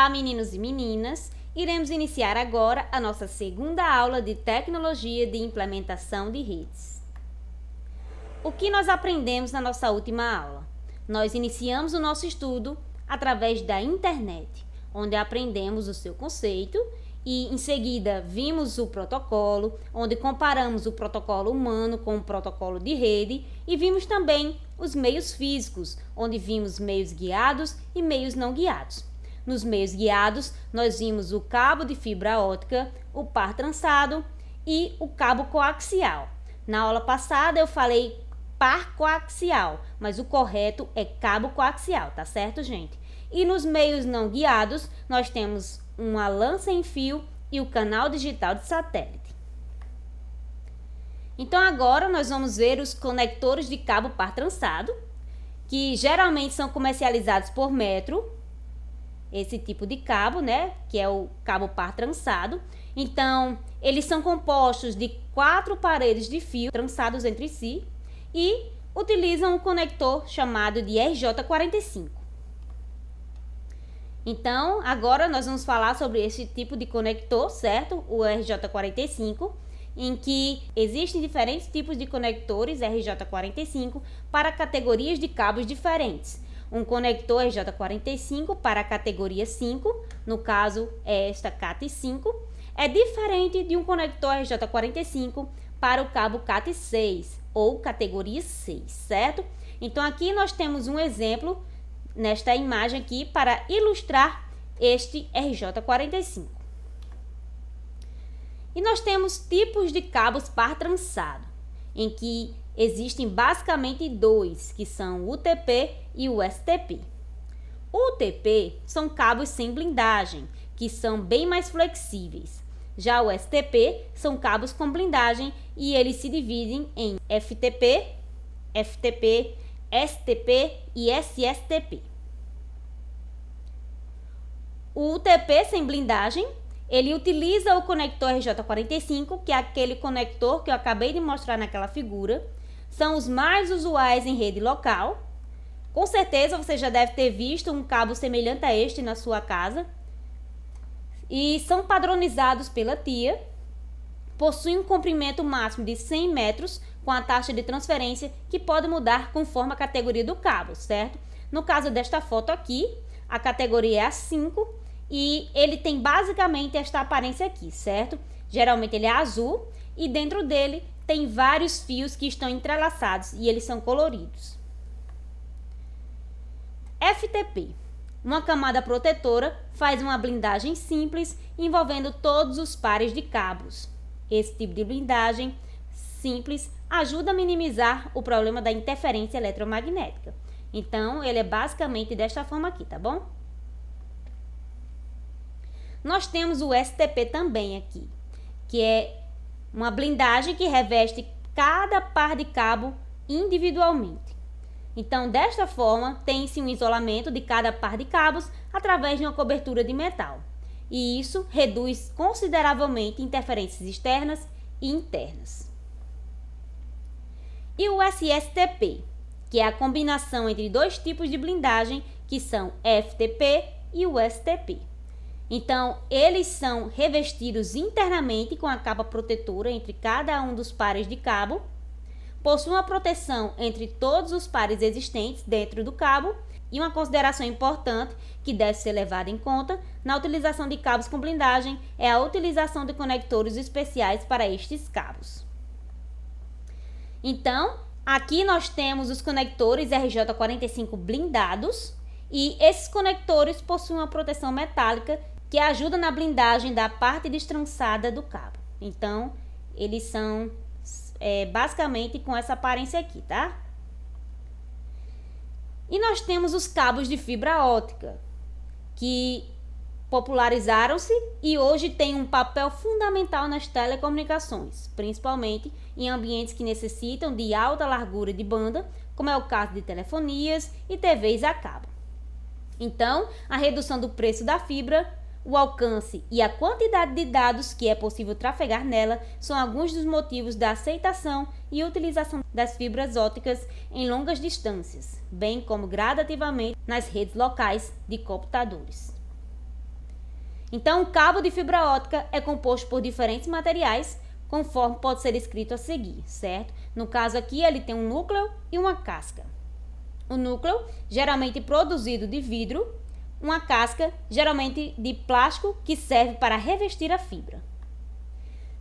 Olá, meninos e meninas! Iremos iniciar agora a nossa segunda aula de Tecnologia de Implementação de Redes. O que nós aprendemos na nossa última aula? Nós iniciamos o nosso estudo através da internet, onde aprendemos o seu conceito e, em seguida, vimos o protocolo, onde comparamos o protocolo humano com o protocolo de rede e vimos também os meios físicos, onde vimos meios guiados e meios não guiados. Nos meios guiados, nós vimos o cabo de fibra ótica, o par trançado e o cabo coaxial. Na aula passada eu falei par coaxial, mas o correto é cabo coaxial, tá certo, gente? E nos meios não guiados, nós temos uma lã sem fio e o canal digital de satélite. Então agora nós vamos ver os conectores de cabo par trançado, que geralmente são comercializados por metro. Esse tipo de cabo, né, que é o cabo par trançado. Então, eles são compostos de 4 paredes de fio trançados entre si e utilizam um conector chamado de RJ45. Então, agora nós vamos falar sobre esse tipo de conector, certo? O RJ45, em que existem diferentes tipos de conectores RJ45 para categorias de cabos diferentes. Um conector RJ45 para a categoria 5, no caso é esta CAT5, é diferente de um conector RJ45 para o cabo CAT6 ou categoria 6, certo? Então aqui nós temos um exemplo nesta imagem aqui para ilustrar este RJ45. E nós temos tipos de cabos par trançado, em que existem basicamente dois, que são o UTP e o STP. O UTP são cabos sem blindagem, que são bem mais flexíveis. Já o STP são cabos com blindagem e eles se dividem em FTP, FTP, STP e SSTP. O UTP sem blindagem, ele utiliza o conector RJ45, que é aquele conector que eu acabei de mostrar naquela figura. São os mais usuais em rede local. Com certeza você já deve ter visto um cabo semelhante a este na sua casa. E são padronizados pela TIA. Possuem um comprimento máximo de 100 metros com a taxa de transferência que pode mudar conforme a categoria do cabo, certo? No caso desta foto aqui, a categoria é a 5 e ele tem basicamente esta aparência aqui, certo? Geralmente ele é azul e dentro dele tem vários fios que estão entrelaçados e eles são coloridos. FTP. Uma camada protetora faz uma blindagem simples envolvendo todos os pares de cabos. Esse tipo de blindagem simples ajuda a minimizar o problema da interferência eletromagnética. Então, ele é basicamente desta forma aqui, tá bom? Nós temos o STP também aqui, que é uma blindagem que reveste cada par de cabo individualmente. Então, desta forma, tem-se um isolamento de cada par de cabos através de uma cobertura de metal. E isso reduz consideravelmente interferências externas e internas. E o SSTP, que é a combinação entre dois tipos de blindagem, que são FTP e o STP. Então, eles são revestidos internamente com a capa protetora entre cada um dos pares de cabo, possuem uma proteção entre todos os pares existentes dentro do cabo e uma consideração importante que deve ser levada em conta na utilização de cabos com blindagem é a utilização de conectores especiais para estes cabos. Então, aqui nós temos os conectores RJ45 blindados e esses conectores possuem uma proteção metálica que ajuda na blindagem da parte destrançada do cabo. Então, eles são basicamente com essa aparência aqui, tá? E nós temos os cabos de fibra ótica, que popularizaram-se e hoje têm um papel fundamental nas telecomunicações, principalmente em ambientes que necessitam de alta largura de banda, como é o caso de telefonias e TVs a cabo. Então, a redução do preço da fibra, o alcance e a quantidade de dados que é possível trafegar nela são alguns dos motivos da aceitação e utilização das fibras ópticas em longas distâncias, bem como gradativamente nas redes locais de computadores. Então, o cabo de fibra ótica é composto por diferentes materiais, conforme pode ser escrito a seguir, certo? No caso aqui, ele tem um núcleo e uma casca. O núcleo, geralmente produzido de vidro, uma casca, geralmente de plástico, que serve para revestir a fibra.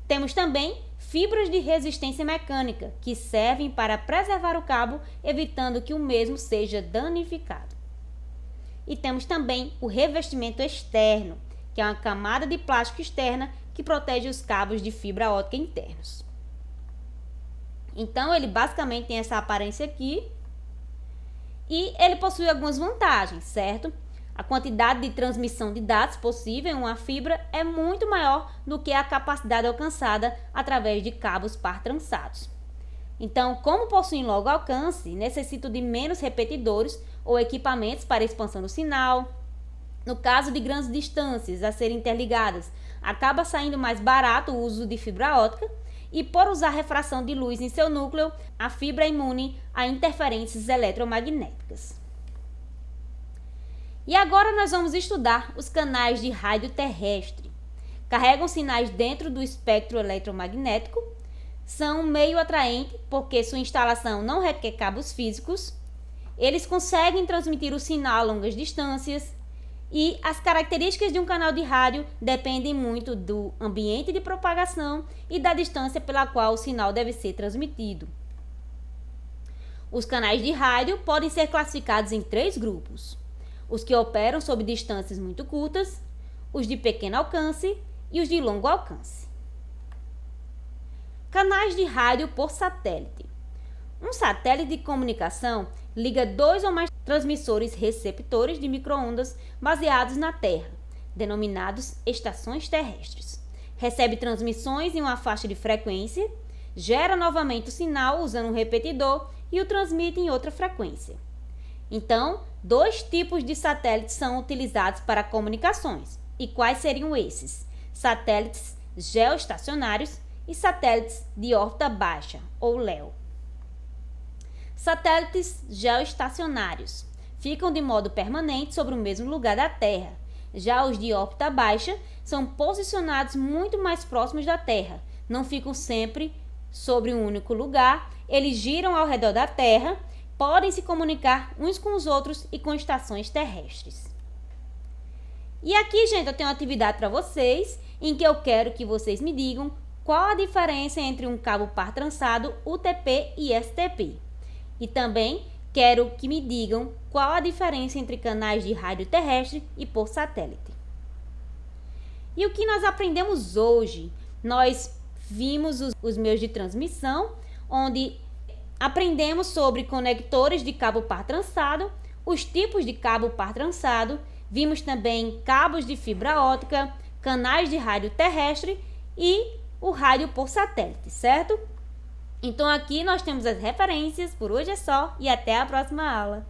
Temos também fibras de resistência mecânica, que servem para preservar o cabo, evitando que o mesmo seja danificado. E temos também o revestimento externo, que é uma camada de plástico externa que protege os cabos de fibra ótica internos. Então, ele basicamente tem essa aparência aqui e ele possui algumas vantagens, certo? A quantidade de transmissão de dados possível em uma fibra é muito maior do que a capacidade alcançada através de cabos par trançados. Então, como possuem logo alcance, necessitam de menos repetidores ou equipamentos para expansão do sinal. No caso de grandes distâncias a serem interligadas, acaba saindo mais barato o uso de fibra ótica e, por usar refração de luz em seu núcleo, a fibra é imune a interferências eletromagnéticas. E agora nós vamos estudar os canais de rádio terrestre. Carregam sinais dentro do espectro eletromagnético, são meio atraente porque sua instalação não requer cabos físicos, eles conseguem transmitir o sinal a longas distâncias e as características de um canal de rádio dependem muito do ambiente de propagação e da distância pela qual o sinal deve ser transmitido. Os canais de rádio podem ser classificados em 3 grupos: os que operam sob distâncias muito curtas, os de pequeno alcance e os de longo alcance. Canais de rádio por satélite. Um satélite de comunicação liga 2 ou mais transmissores receptores de microondas baseados na Terra, denominados estações terrestres. Recebe transmissões em uma faixa de frequência, gera novamente o sinal usando um repetidor e o transmite em outra frequência. Então, 2 tipos de satélites são utilizados para comunicações. E quais seriam esses? Satélites geoestacionários e satélites de órbita baixa, ou LEO. Satélites geoestacionários ficam de modo permanente sobre o mesmo lugar da Terra. Já os de órbita baixa são posicionados muito mais próximos da Terra. Não ficam sempre sobre um único lugar, eles giram ao redor da Terra, podem se comunicar uns com os outros e com estações terrestres. E aqui, gente, eu tenho uma atividade para vocês, em que eu quero que vocês me digam qual a diferença entre um cabo par trançado, UTP e STP. E também quero que me digam qual a diferença entre canais de rádio terrestre e por satélite. E o que nós aprendemos hoje? Nós vimos os meios de transmissão, onde aprendemos sobre conectores de cabo par trançado, os tipos de cabo par trançado, vimos também cabos de fibra ótica, canais de rádio terrestre e o rádio por satélite, certo? Então aqui nós temos as referências, por hoje é só e até a próxima aula.